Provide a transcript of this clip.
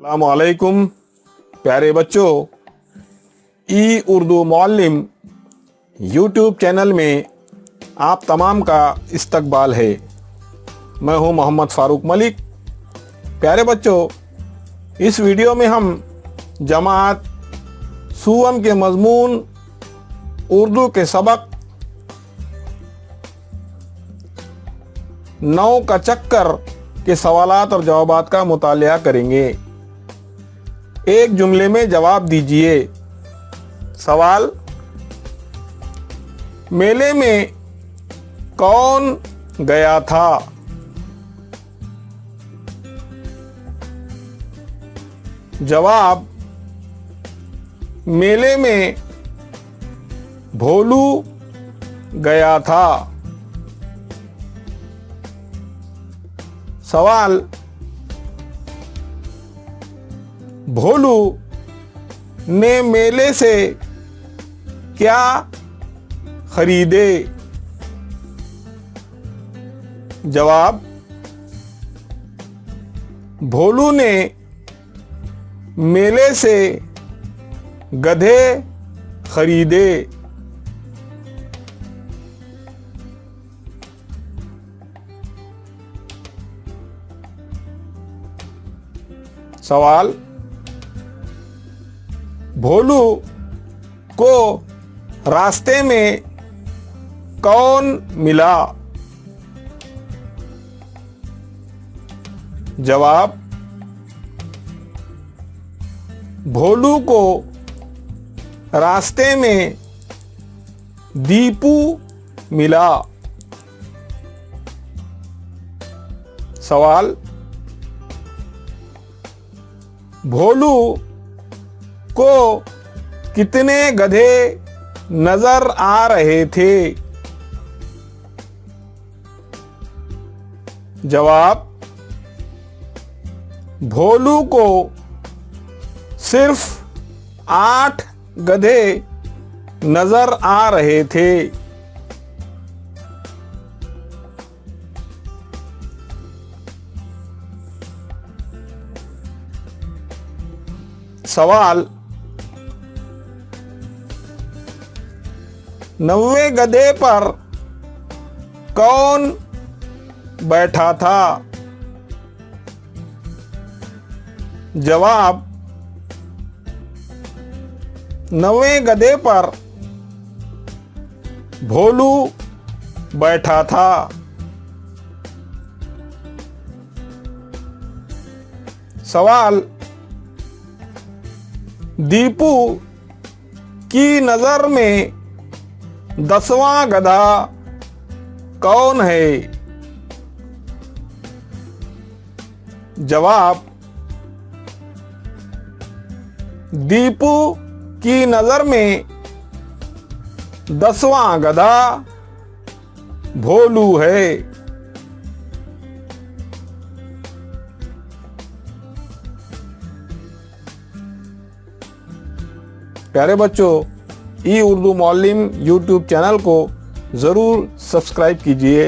अस्सलामुअलैकुम प्यारे बच्चों, ई उर्दू मुअल्लिम यूट्यूब चैनल में आप तमाम का इस्तकबाल है। मैं हूं मोहम्मद फ़ारूक मलिक। प्यारे बच्चों, इस वीडियो में हम जमात सूअम के मज़मून उर्दू के सबक 9 का चक्कर के सवालात और जवाबात का मुतालिया करेंगे। एक जुमले में जवाब दीजिए। सवाल: मेले में कौन गया था? जवाब: मेले में भोलू गया था। सवाल: भोलू ने मेले से क्या खरीदे? जवाब: भोलू ने मेले से गधे खरीदे। सवाल: भोलू को रास्ते में कौन मिला? जवाब: भोलू को रास्ते में दीपू मिला। सवाल: भोलू को कितने गधे नजर आ रहे थे? जवाब: भोलू को सिर्फ 8 गधे नजर आ रहे थे। सवाल: 90 गधे पर कौन बैठा था? जवाब: 90 गधे पर भोलू बैठा था। सवाल: दीपू की नजर में 10वां गधा कौन है? जवाब: दीपू की नजर में 10वां गधा भोलू है। प्यारे बच्चों, ई उर्दू मुअल्लिम यूट्यूब चैनल को ज़रूर सब्सक्राइब कीजिए।